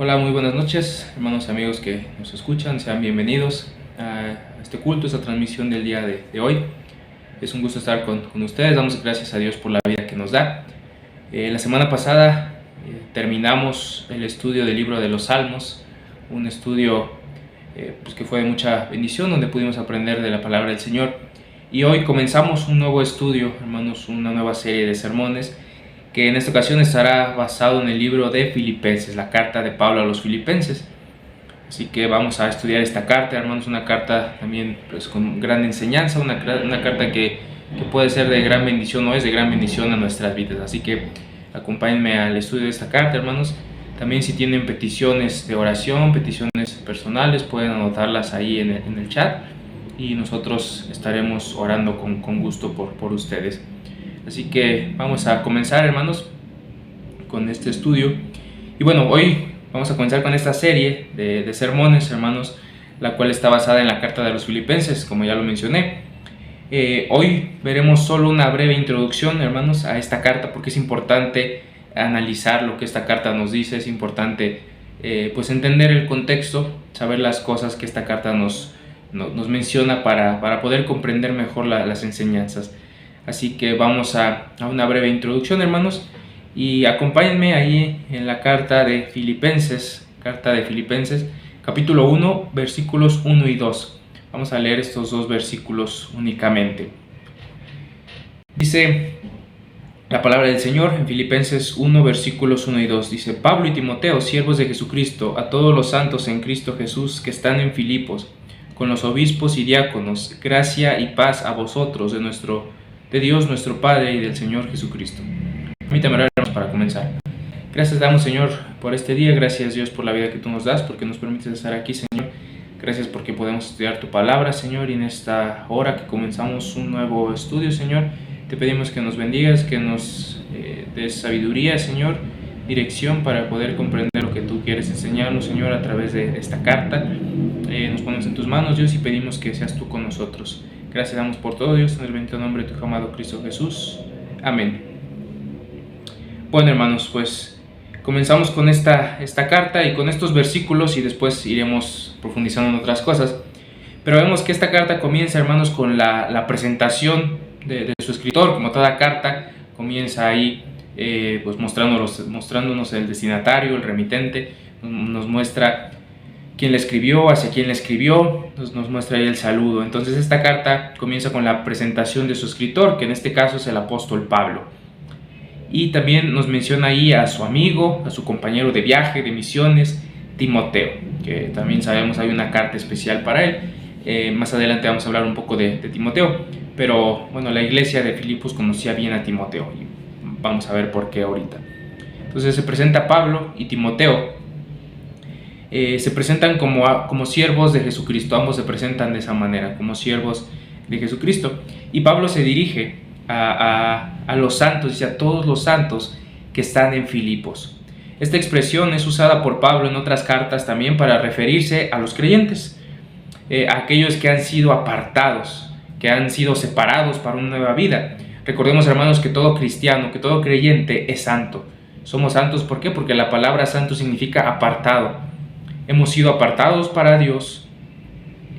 Hola, muy buenas noches, hermanos y amigos que nos escuchan, sean bienvenidos a este culto, esta transmisión del día de hoy. Es un gusto estar con ustedes, damos gracias a Dios por la vida que nos da. La semana pasada terminamos el estudio del libro de los Salmos, un estudio que fue de mucha bendición, donde pudimos aprender de la palabra del Señor. Y hoy comenzamos un nuevo estudio, hermanos, una nueva serie de sermones, que en esta ocasión estará basado en el libro de Filipenses, la carta de Pablo a los Filipenses. Así que vamos a estudiar esta carta, hermanos, una carta también pues, con gran enseñanza, una carta que puede ser de gran bendición o es de gran bendición a nuestras vidas. Así que acompáñenme al estudio de esta carta, hermanos. También si tienen peticiones de oración, peticiones personales, pueden anotarlas ahí en el chat y nosotros estaremos orando con gusto por ustedes. Así que vamos a comenzar, hermanos, con este estudio. Y bueno, hoy vamos a comenzar con esta serie de sermones, hermanos, la cual está basada en la carta de los Filipenses, como ya lo mencioné. Hoy veremos solo una breve introducción, hermanos, a esta carta, porque es importante analizar lo que esta carta nos dice. Es importante pues entender el contexto, saber las cosas que esta carta nos menciona para poder comprender mejor las enseñanzas. Así que vamos a una breve introducción, hermanos, y acompáñenme ahí en la carta de Filipenses, capítulo 1, versículos 1 y 2. Vamos a leer estos dos versículos únicamente. Dice la palabra del Señor en Filipenses 1, versículos 1 y 2. Dice: Pablo y Timoteo, siervos de Jesucristo, a todos los santos en Cristo Jesús que están en Filipos, con los obispos y diáconos, gracia y paz a vosotros de Dios nuestro Padre y del Señor Jesucristo. Permítame orar para comenzar. Gracias damos, Señor, por este día. Gracias, Dios, por la vida que tú nos das, porque nos permites estar aquí, Señor. Gracias porque podemos estudiar tu palabra, Señor, y en esta hora que comenzamos un nuevo estudio, Señor, te pedimos que nos bendigas, que nos des sabiduría, Señor, dirección para poder comprender lo que tú quieres enseñarnos, Señor, a través de esta carta. Nos ponemos en tus manos, Dios, y pedimos que seas tú con nosotros. Gracias damos por todo, Dios, en el bendito nombre de tu amado Cristo Jesús. Amén. Bueno, hermanos, pues comenzamos con esta carta y con estos versículos y después iremos profundizando en otras cosas. Pero vemos que esta carta comienza, hermanos, con la presentación de su escritor. Como toda carta, comienza ahí pues mostrándonos el destinatario, el remitente, nos muestra quién le escribió, hacia quién le escribió, nos muestra ahí el saludo. Entonces esta carta comienza con la presentación de su escritor, que en este caso es el apóstol Pablo. Y también nos menciona ahí a su amigo, a su compañero de viaje, de misiones, Timoteo, que también sabemos hay una carta especial para él. Más adelante vamos a hablar un poco de Timoteo, pero bueno, la iglesia de Filipos conocía bien a Timoteo y vamos a ver por qué ahorita. Entonces se presenta Pablo y Timoteo. Se presentan como siervos de Jesucristo. Ambos se presentan de esa manera, como siervos de Jesucristo. Y Pablo se dirige a los santos, dice a todos los santos que están en Filipos. Esta expresión es usada por Pablo en otras cartas también para referirse a los creyentes, a aquellos que han sido apartados, que han sido separados para una nueva vida. Recordemos, hermanos, que todo cristiano, que todo creyente es santo. Somos santos, ¿por qué? Porque la palabra santo significa apartado. Hemos sido apartados para Dios,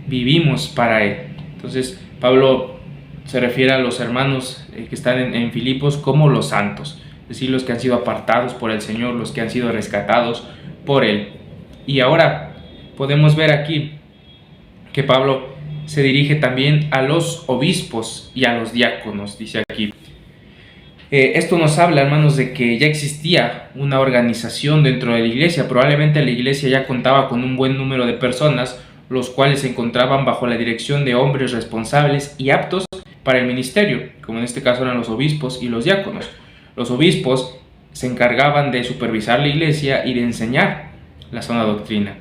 vivimos para Él. Entonces Pablo se refiere a los hermanos que están en Filipos como los santos, es decir, los que han sido apartados por el Señor, los que han sido rescatados por Él. Y ahora podemos ver aquí que Pablo se dirige también a los obispos y a los diáconos, dice aquí. Esto nos habla, hermanos, de que ya existía una organización dentro de la iglesia. Probablemente la iglesia ya contaba con un buen número de personas, los cuales se encontraban bajo la dirección de hombres responsables y aptos para el ministerio, como en este caso eran los obispos y los diáconos. Los obispos se encargaban de supervisar la iglesia y de enseñar la sana doctrina,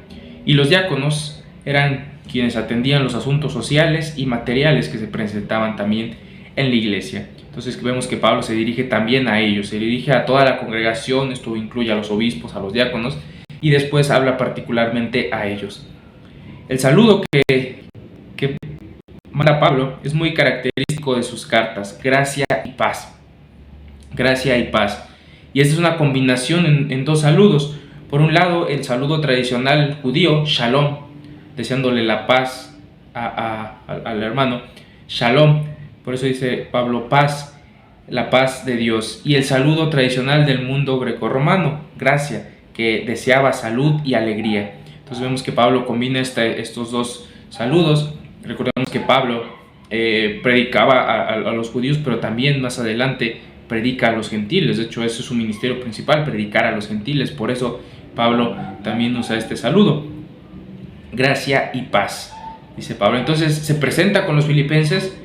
y los diáconos eran quienes atendían los asuntos sociales y materiales que se presentaban también en la iglesia. Entonces vemos que Pablo se dirige también a ellos, se dirige a toda la congregación. Esto incluye a los obispos, a los diáconos, y después habla particularmente a ellos. El saludo que manda Pablo es muy característico de sus cartas: gracia y paz. Gracia y paz. Y esta es una combinación en dos saludos. Por un lado, el saludo tradicional judío, shalom, deseándole la paz al hermano, shalom, por eso dice Pablo paz, la paz de Dios. Y el saludo tradicional del mundo grecorromano, gracia, que deseaba salud y alegría. Entonces vemos que Pablo combina estos dos saludos. Recordemos que Pablo predicaba a los judíos, pero también más adelante predica a los gentiles. De hecho, ese es su ministerio principal, predicar a los gentiles. Por eso Pablo también usa este saludo, gracia y paz, dice Pablo. Entonces se presenta con los filipenses,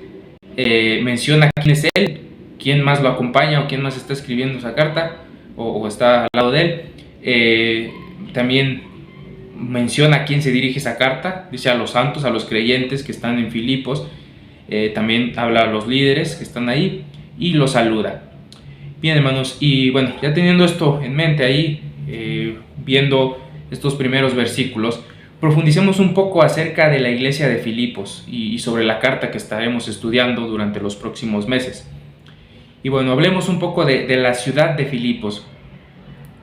menciona quién es él, quién más lo acompaña o quién más está escribiendo esa carta o está al lado de él. También menciona a quién se dirige esa carta, dice a los santos, a los creyentes que están en Filipos. También habla a los líderes que están ahí y los saluda. Bien, hermanos, y bueno, ya teniendo esto en mente ahí, viendo estos primeros versículos, profundicemos un poco acerca de la iglesia de Filipos y sobre la carta que estaremos estudiando durante los próximos meses. Y bueno, hablemos un poco de la ciudad de Filipos.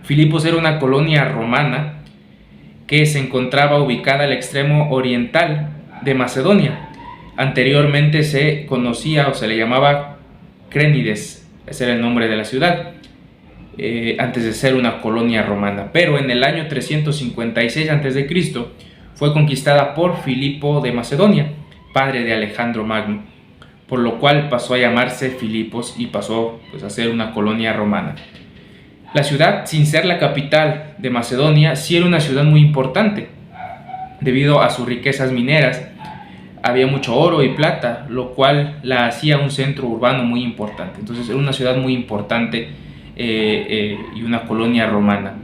Filipos era una colonia romana que se encontraba ubicada al extremo oriental de Macedonia. Anteriormente se conocía o se le llamaba Crénides, ese era el nombre de la ciudad, antes de ser una colonia romana. Pero en el año 356 a.C. fue conquistada por Filipo de Macedonia, padre de Alejandro Magno, por lo cual pasó a llamarse Filipos y pasó a ser una colonia romana. La ciudad, sin ser la capital de Macedonia, sí era una ciudad muy importante, debido a sus riquezas mineras. Había mucho oro y plata, lo cual la hacía un centro urbano muy importante. Entonces era una ciudad muy importante y una colonia romana.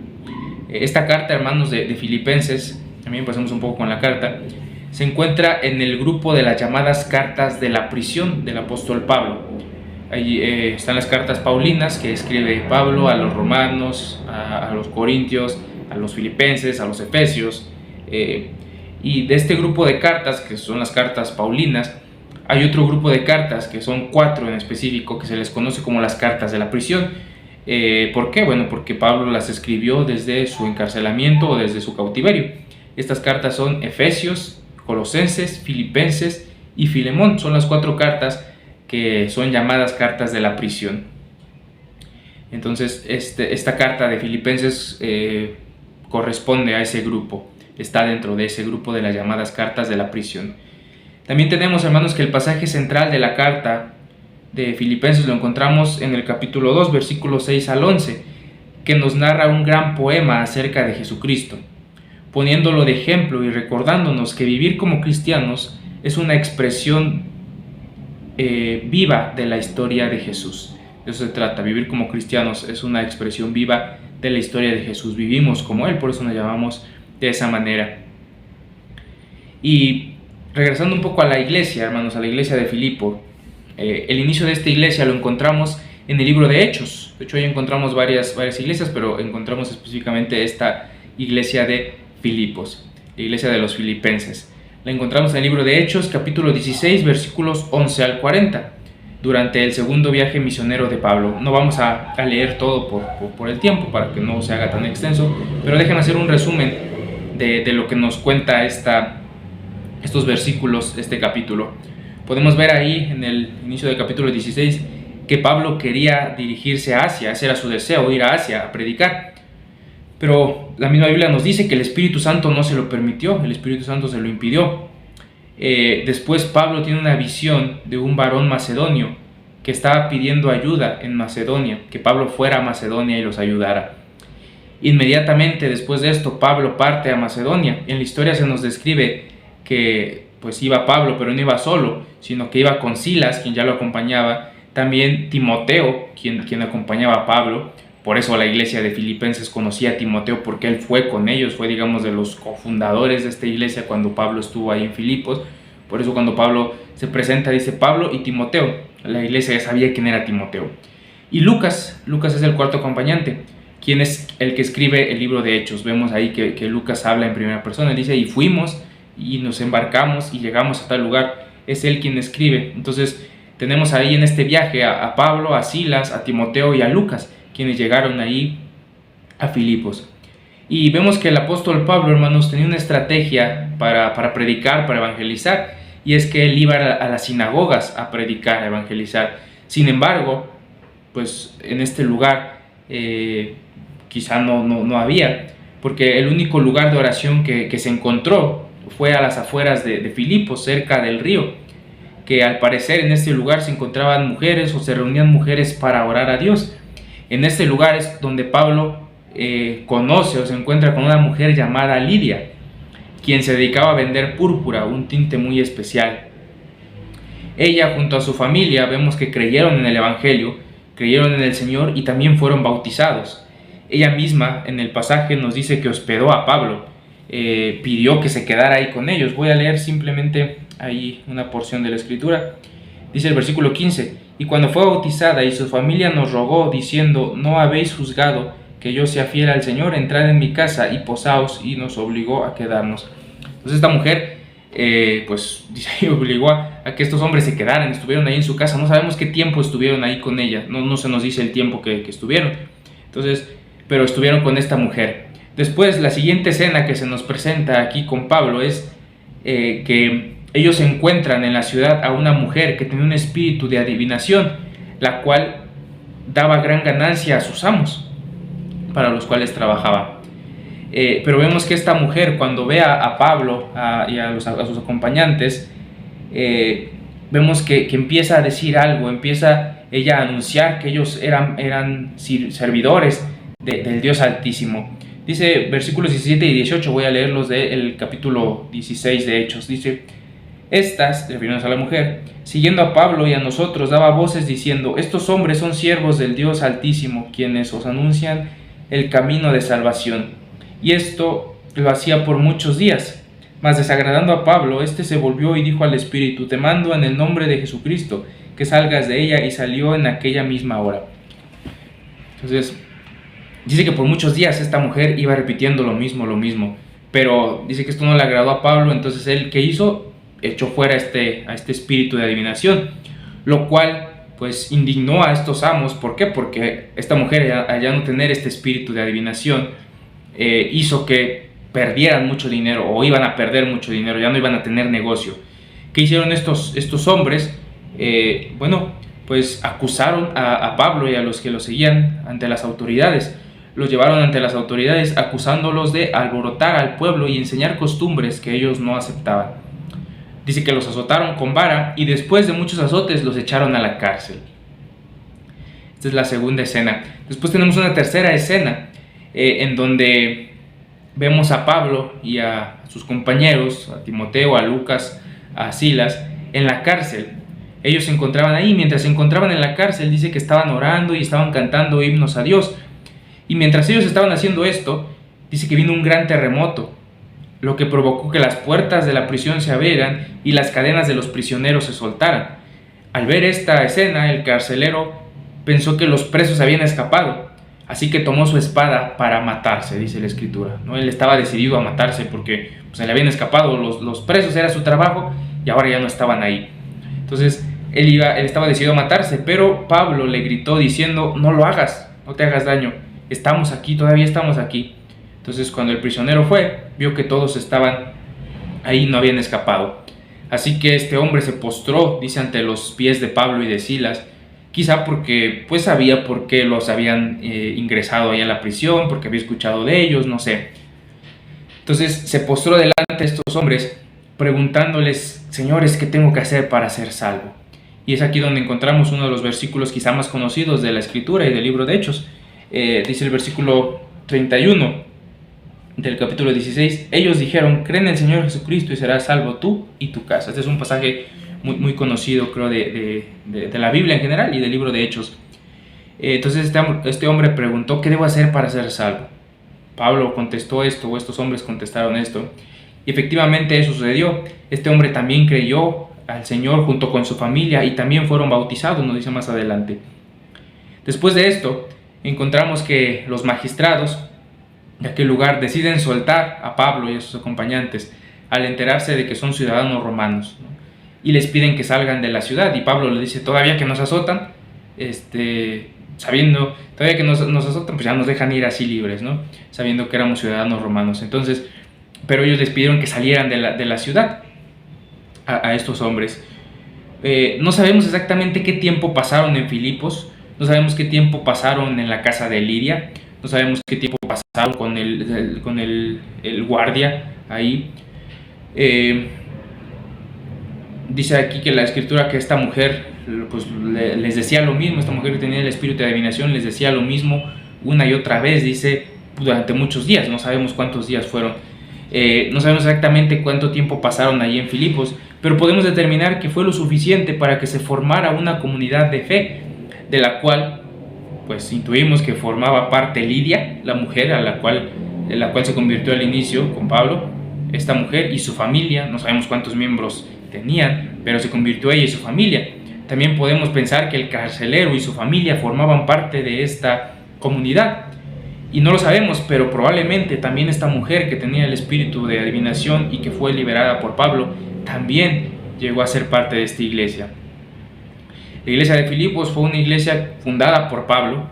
Esta carta, hermanos, de Filipenses, también pasamos un poco con la carta, se encuentra en el grupo de las llamadas cartas de la prisión del apóstol Pablo. Ahí están las cartas paulinas que escribe Pablo a los romanos, a los corintios, a los filipenses, a los efesios. Y de este grupo de cartas, que son las cartas paulinas, hay otro grupo de cartas, que son 4 en específico, que se les conoce como las cartas de la prisión. ¿Por qué? Bueno, porque Pablo las escribió desde su encarcelamiento o desde su cautiverio. Estas cartas son Efesios, Colosenses, Filipenses y Filemón. Son las 4 cartas que son llamadas cartas de la prisión. Entonces, esta carta de Filipenses corresponde a ese grupo, está dentro de ese grupo de las llamadas cartas de la prisión. También tenemos, hermanos, que el pasaje central de la carta de Filipenses lo encontramos en el capítulo 2, versículos 6 al 11, que nos narra un gran poema acerca de Jesucristo, poniéndolo de ejemplo y recordándonos que vivir como cristianos es una expresión viva de la historia de Jesús. De eso se trata, vivir como cristianos es una expresión viva de la historia de Jesús. Vivimos como Él, por eso nos llamamos de esa manera. Y regresando un poco a la iglesia, hermanos, a la iglesia de Filipo, el inicio de esta iglesia lo encontramos en el libro de Hechos. De hecho, ahí encontramos varias iglesias, pero encontramos específicamente esta iglesia de Filipos, la iglesia de los filipenses. La encontramos en el libro de Hechos, capítulo 16, versículos 11 al 40, durante el segundo viaje misionero de Pablo. No vamos a leer todo por el tiempo, para que no se haga tan extenso, pero déjenme hacer un resumen de lo que nos cuenta estos versículos, este capítulo. Podemos ver ahí en el inicio del capítulo 16 que Pablo quería dirigirse a Asia. Ese era su deseo, ir a Asia a predicar. Pero la misma Biblia nos dice que el Espíritu Santo no se lo permitió, el Espíritu Santo se lo impidió. Después Pablo tiene una visión de un varón macedonio que estaba pidiendo ayuda en Macedonia, que Pablo fuera a Macedonia y los ayudara. Inmediatamente después de esto, Pablo parte a Macedonia. En la historia se nos describe que pues iba Pablo, pero no iba solo, sino que iba con Silas, quien ya lo acompañaba, también Timoteo, quien acompañaba a Pablo. Por eso la iglesia de Filipenses conocía a Timoteo, porque él fue con ellos, fue, digamos, de los cofundadores de esta iglesia cuando Pablo estuvo ahí en Filipos. Por eso cuando Pablo se presenta dice Pablo y Timoteo. La iglesia ya sabía quién era Timoteo. Y Lucas es el cuarto acompañante, quien es el que escribe el libro de Hechos. Vemos ahí que Lucas habla en primera persona, dice, y fuimos y nos embarcamos y llegamos a tal lugar. Es él quien escribe. Entonces tenemos ahí en este viaje a Pablo, a Silas, a Timoteo y a Lucas, quienes llegaron ahí a Filipos. Y vemos que el apóstol Pablo, hermanos, tenía una estrategia para predicar, para evangelizar, y es que él iba a las sinagogas a predicar, a evangelizar. Sin embargo, pues en este lugar quizá no había, porque el único lugar de oración que se encontró fue a las afueras de Filipos, cerca del río, que al parecer en este lugar se encontraban mujeres o se reunían mujeres para orar a Dios. En este lugar es donde Pablo conoce o se encuentra con una mujer llamada Lidia, quien se dedicaba a vender púrpura, un tinte muy especial. Ella junto a su familia vemos que creyeron en el Evangelio, creyeron en el Señor y también fueron bautizados. Ella misma en el pasaje nos dice que hospedó a Pablo, pidió que se quedara ahí con ellos. Voy a leer simplemente ahí una porción de la escritura. Dice el versículo 15: y cuando fue bautizada y su familia nos rogó diciendo: no habéis juzgado que yo sea fiel al Señor, entrad en mi casa y posaos, y nos obligó a quedarnos. Entonces esta mujer pues dice, obligó a que estos hombres se quedaran, estuvieron ahí en su casa. No sabemos qué tiempo estuvieron ahí con ella, no se nos dice el tiempo que estuvieron. Entonces, pero estuvieron con esta mujer. Después, la siguiente escena que se nos presenta aquí con Pablo es que ellos encuentran en la ciudad a una mujer que tenía un espíritu de adivinación, la cual daba gran ganancia a sus amos, para los cuales trabajaba. Pero vemos que esta mujer, cuando ve a Pablo y a sus acompañantes, vemos que empieza a decir algo, empieza ella a anunciar que ellos eran servidores del Dios Altísimo. Dice versículos 17 y 18, voy a leerlos del capítulo 16 de Hechos. Dice: estas, refiriéndose a la mujer, siguiendo a Pablo y a nosotros, daba voces diciendo: estos hombres son siervos del Dios Altísimo, quienes os anuncian el camino de salvación. Y esto lo hacía por muchos días. Mas desagradando a Pablo, éste se volvió y dijo al Espíritu: te mando en el nombre de Jesucristo que salgas de ella. Y salió en aquella misma hora. Entonces, dice que por muchos días esta mujer iba repitiendo lo mismo, pero dice que esto no le agradó a Pablo. Entonces él, ¿qué hizo? Echó fuera a este espíritu de adivinación, lo cual pues indignó a estos amos. ¿Por qué? Porque esta mujer, al ya no tener este espíritu de adivinación, hizo que perdieran mucho dinero, o iban a perder mucho dinero, ya no iban a tener negocio. ¿Qué hicieron estos hombres? Bueno, pues acusaron a Pablo y a los que lo seguían ante las autoridades. Los llevaron ante las autoridades acusándolos de alborotar al pueblo y enseñar costumbres que ellos no aceptaban. Dice que los azotaron con vara y después de muchos azotes los echaron a la cárcel. Esta es la segunda escena. Después tenemos una tercera escena en donde vemos a Pablo y a sus compañeros, a Timoteo, a Lucas, a Silas, en la cárcel. Ellos se encontraban ahí. Mientras se encontraban en la cárcel, dice que estaban orando y estaban cantando himnos a Dios. Y mientras ellos estaban haciendo esto, dice que vino un gran terremoto, lo que provocó que las puertas de la prisión se abrieran y las cadenas de los prisioneros se soltaran. Al ver esta escena, el carcelero pensó que los presos habían escapado, así que tomó su espada para matarse, dice la escritura, ¿no? Él estaba decidido a matarse porque pues, se le habían escapado los presos, era su trabajo, y ahora ya no estaban ahí. Entonces él estaba decidido a matarse, pero Pablo le gritó diciendo: no lo hagas, no te hagas daño, estamos aquí, todavía estamos aquí. Entonces cuando el prisionero fue, vio que todos estaban ahí, no habían escapado. Así que este hombre se postró, dice, ante los pies de Pablo y de Silas, quizá porque pues sabía por qué los habían ingresado ahí a la prisión, porque había escuchado de ellos, no sé. Entonces se postró delante de estos hombres preguntándoles: señores, ¿qué tengo que hacer para ser salvo? Y es aquí donde encontramos uno de los versículos quizá más conocidos de la escritura y del libro de Hechos. Dice el versículo 31 del capítulo 16: ellos dijeron: cree en el Señor Jesucristo y serás salvo tú y tu casa. Este es un pasaje muy conocido, creo, de la Biblia en general y del libro de Hechos. Entonces este hombre preguntó: ¿qué debo hacer para ser salvo? Pablo contestó esto, o estos hombres contestaron esto, y efectivamente eso sucedió. Este hombre también creyó al Señor junto con su familia y también fueron bautizados, nos dice más adelante. Después de esto, encontramos que los magistrados de aquel lugar deciden soltar a Pablo y a sus acompañantes al enterarse de que son ciudadanos romanos, ¿no? Y les piden que salgan de la ciudad, y Pablo les dice: todavía que nos azotan, sabiendo, todavía que nos azotan, pues ya nos dejan ir así libres, ¿no? Sabiendo que éramos ciudadanos romanos. Entonces, pero ellos les pidieron que salieran de la ciudad a estos hombres. No sabemos exactamente qué tiempo pasaron en Filipos, no sabemos qué tiempo pasaron en la casa de Lidia, no sabemos qué tiempo pasaron con el guardia ahí. Dice aquí que la escritura que esta mujer pues, les decía lo mismo, esta mujer que tenía el espíritu de adivinación les decía lo mismo una y otra vez, dice, durante muchos días, no sabemos cuántos días fueron. No sabemos exactamente cuánto tiempo pasaron allí en Filipos, pero podemos determinar que fue lo suficiente para que se formara una comunidad de fe, de la cual pues intuimos que formaba parte Lidia, la mujer en la cual se convirtió al inicio con Pablo, esta mujer y su familia, no sabemos cuántos miembros tenían, pero se convirtió ella y su familia. También podemos pensar que el carcelero y su familia formaban parte de esta comunidad. Y no lo sabemos, pero probablemente también esta mujer que tenía el espíritu de adivinación y que fue liberada por Pablo, también llegó a ser parte de esta iglesia. La iglesia de Filipos fue una iglesia fundada por Pablo.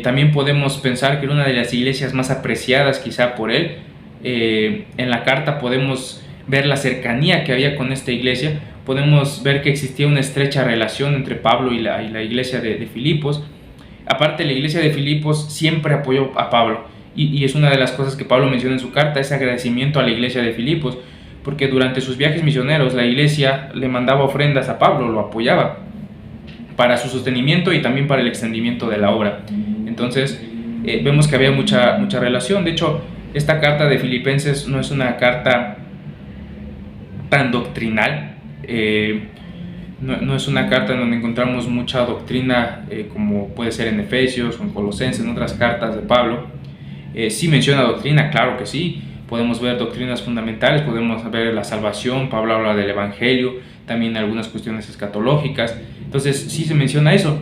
También podemos pensar que era una de las iglesias más apreciadas quizá por él. En la carta podemos ver la cercanía que había con esta iglesia. Podemos ver que existía una estrecha relación entre Pablo y la iglesia de Filipos. Aparte, la iglesia de Filipos siempre apoyó a Pablo, y es una de las cosas que Pablo menciona en su carta, ese agradecimiento a la iglesia de Filipos, porque durante sus viajes misioneros la iglesia le mandaba ofrendas a Pablo, lo apoyaba para su sostenimiento y también para el extendimiento de la obra. Entonces vemos que había mucha relación. De hecho, esta carta de Filipenses no es una carta tan doctrinal, no es una carta en donde encontramos mucha doctrina como puede ser en Efesios o en Colosenses, en otras cartas de Pablo. Sí menciona doctrina, claro que sí, podemos ver doctrinas fundamentales, podemos ver la salvación, Pablo habla del evangelio, también algunas cuestiones escatológicas, entonces sí se menciona eso,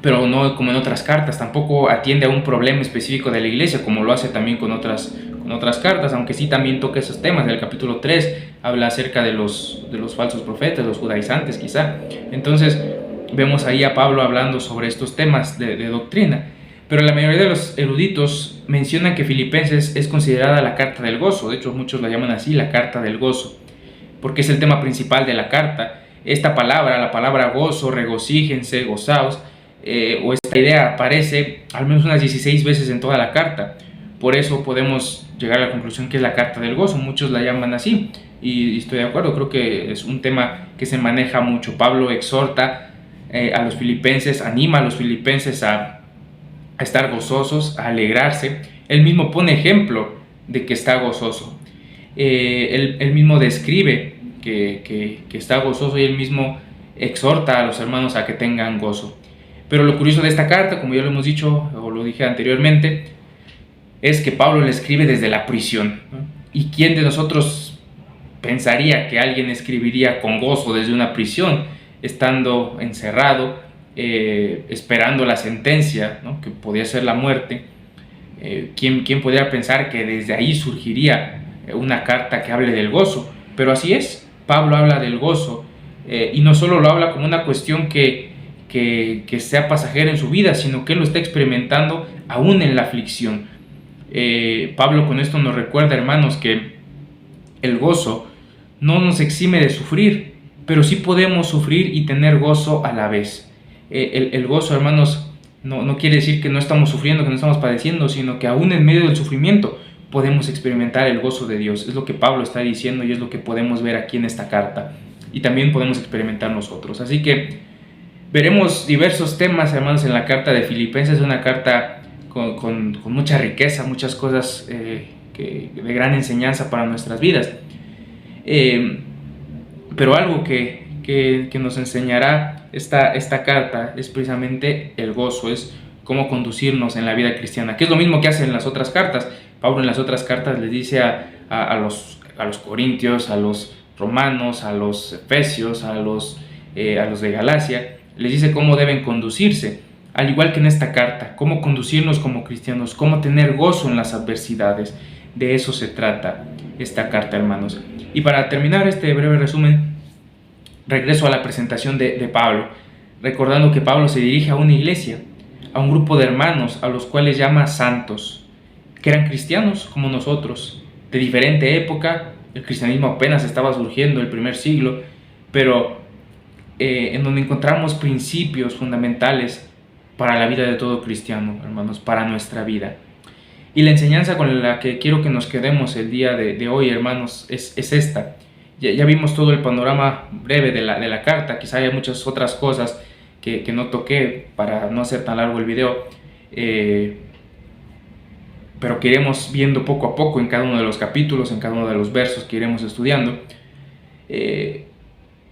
pero no como en otras cartas, tampoco atiende a un problema específico de la iglesia como lo hace también con otras cartas, aunque sí también toca esos temas. En el capítulo 3 habla acerca de los falsos profetas, los judaizantes quizá. Entonces vemos ahí a Pablo hablando sobre estos temas de doctrina, pero la mayoría de los eruditos mencionan que Filipenses es considerada la carta del gozo. De hecho, muchos la llaman así, la carta del gozo, porque es el tema principal de la carta. Esta palabra, la palabra gozo, regocíjense, gozaos, o esta idea aparece al menos unas 16 veces en toda la carta. Por eso podemos llegar a la conclusión que es la carta del gozo. Muchos la llaman así y estoy de acuerdo, creo que es un tema que se maneja mucho. Pablo exhorta a los filipenses, anima a los filipenses a estar gozosos, a alegrarse. Él mismo pone ejemplo de que está gozoso. Él mismo describe que está gozoso y él mismo exhorta a los hermanos a que tengan gozo. Pero lo curioso de esta carta, como ya lo hemos dicho o lo dije anteriormente, es que Pablo le escribe desde la prisión, ¿no? ¿Y quién de nosotros pensaría que alguien escribiría con gozo desde una prisión, estando encerrado, esperando la sentencia, ¿no? Que podía ser la muerte? ¿Quién podría pensar que desde ahí surgiría una carta que hable del gozo? Pero así es, Pablo habla del gozo, y no solo lo habla como una cuestión que sea pasajera en su vida, sino que él lo está experimentando aún en la aflicción. Pablo con esto nos recuerda, hermanos, que el gozo no nos exime de sufrir, pero sí podemos sufrir y tener gozo a la vez. El gozo, hermanos, no quiere decir que no estamos sufriendo, que no estamos padeciendo, sino que aún en medio del sufrimiento podemos experimentar el gozo de Dios. Es lo que Pablo está diciendo y es lo que podemos ver aquí en esta carta, y también podemos experimentar nosotros. Así que veremos diversos temas, hermanos, en la carta de Filipenses. Es una carta con mucha riqueza, muchas cosas de gran enseñanza para nuestras vidas. Pero algo que nos enseñará esta carta es precisamente el gozo, es cómo conducirnos en la vida cristiana, que es lo mismo que hace en las otras cartas. Pablo en las otras cartas les dice a los corintios, a los romanos, a los efesios, a los de Galacia, les dice cómo deben conducirse. Al igual que en esta carta, cómo conducirnos como cristianos, cómo tener gozo en las adversidades. De eso se trata esta carta, hermanos. Y para terminar este breve resumen, regreso a la presentación de Pablo. recordando que Pablo se dirige a una iglesia, a un grupo de hermanos a los cuales llama santos, que eran cristianos como nosotros, de diferente época. El cristianismo apenas estaba surgiendo, el primer siglo, pero en donde encontramos principios fundamentales para la vida de todo cristiano, hermanos, para nuestra vida. Y la enseñanza con la que quiero que nos quedemos el día de hoy, hermanos, es esta. Ya vimos todo el panorama breve de la carta, quizá haya muchas otras cosas que no toqué para no hacer tan largo el video, pero que iremos viendo poco a poco en cada uno de los capítulos, en cada uno de los versos que iremos estudiando.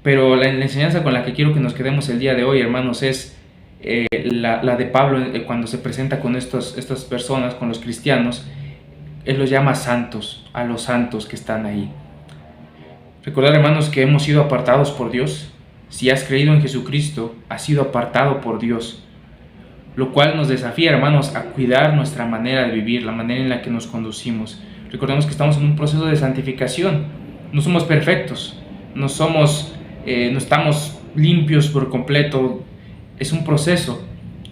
Pero la enseñanza con la que quiero que nos quedemos el día de hoy, hermanos, es la de Pablo cuando se presenta con estas personas, con los cristianos. Él los llama santos, a los santos que están ahí. Recordar, hermanos, que hemos sido apartados por Dios. Si has creído en Jesucristo, has sido apartado por Dios, lo cual nos desafía, hermanos, a cuidar nuestra manera de vivir, la manera en la que nos conducimos. Recordemos que estamos en un proceso de santificación. No somos perfectos, no estamos limpios por completo. Es un proceso.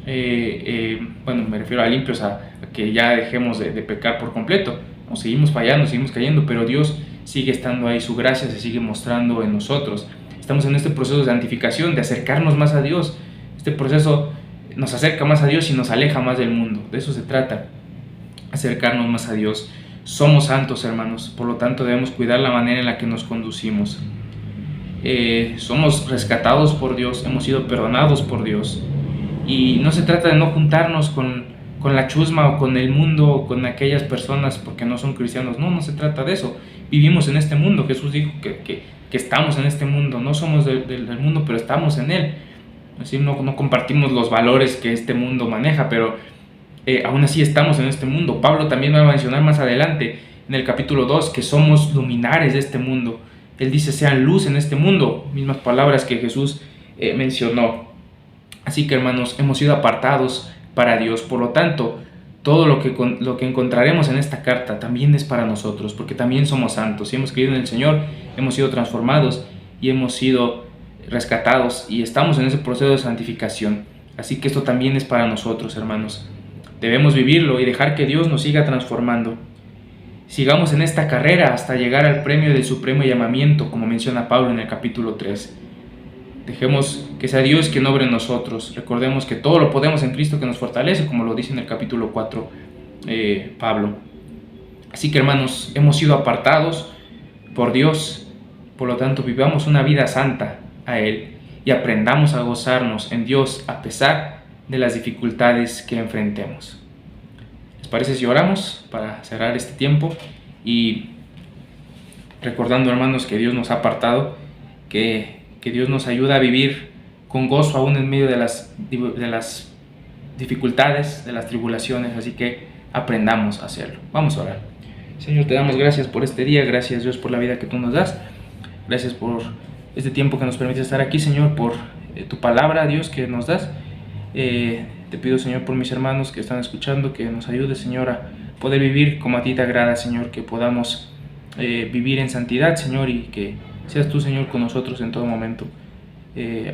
Bueno, me refiero a limpios, a que ya dejemos de pecar por completo. Nos seguimos fallando, seguimos cayendo, pero Dios sigue estando ahí, su gracia se sigue mostrando en nosotros. Estamos en este proceso de santificación, de acercarnos más a Dios. Este proceso nos acerca más a Dios y nos aleja más del mundo. De eso se trata, acercarnos más a Dios. Somos santos, hermanos, por lo tanto debemos cuidar la manera en la que nos conducimos. Somos rescatados por Dios, hemos sido perdonados por Dios, y no se trata de no juntarnos con la chusma o con el mundo o con aquellas personas porque no son cristianos. No se trata de eso. Vivimos en este mundo. Jesús dijo que estamos en este mundo. No somos del mundo, pero estamos en él. Es decir, no compartimos los valores que este mundo maneja, pero aún así estamos en este mundo. Pablo también va a mencionar más adelante en el capítulo 2 que somos luminares de este mundo. Él dice: sean luz en este mundo, mismas palabras que Jesús mencionó. Así que, hermanos, hemos sido apartados para Dios. Por lo tanto, todo lo que encontraremos en esta carta también es para nosotros, porque también somos santos. Si hemos creído en el Señor, hemos sido transformados y hemos sido rescatados y estamos en ese proceso de santificación. Así que esto también es para nosotros, hermanos. Debemos vivirlo y dejar que Dios nos siga transformando. Sigamos en esta carrera hasta llegar al premio del supremo llamamiento, como menciona Pablo en el capítulo 3. Dejemos que sea Dios quien obre en nosotros. Recordemos que todo lo podemos en Cristo que nos fortalece, como lo dice en el capítulo 4 Pablo. Así que, hermanos, hemos sido apartados por Dios. Por lo tanto, vivamos una vida santa a Él y aprendamos a gozarnos en Dios a pesar de las dificultades que enfrentemos. ¿Les parece si oramos para cerrar este tiempo? Y recordando, hermanos, que Dios nos ha apartado, que Dios nos ayuda a vivir con gozo aún en medio de las dificultades, de las tribulaciones. Así que aprendamos a hacerlo. Vamos a orar. Señor, te damos gracias por este día. Gracias, Dios, por la vida que tú nos das. Gracias por este tiempo que nos permite estar aquí, Señor, por tu palabra, Dios, que nos das. Te pido, Señor, por mis hermanos que están escuchando, que nos ayudes, Señor, a poder vivir como a ti te agrada, Señor, que podamos vivir en santidad, Señor, y que seas tú, Señor, con nosotros en todo momento.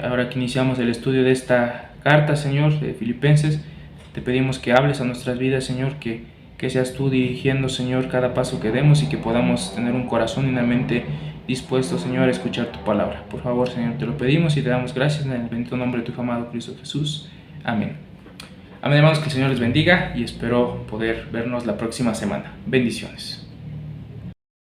Ahora que iniciamos el estudio de esta carta, Señor, de Filipenses, te pedimos que hables a nuestras vidas, Señor, que seas tú dirigiendo, Señor, cada paso que demos y que podamos tener un corazón y una mente dispuestos, Señor, a escuchar tu palabra. Por favor, Señor, te lo pedimos y te damos gracias en el bendito nombre de tu Hijo amado Cristo Jesús. Amén. Amén, hermanos, que el Señor les bendiga y espero poder vernos la próxima semana. Bendiciones.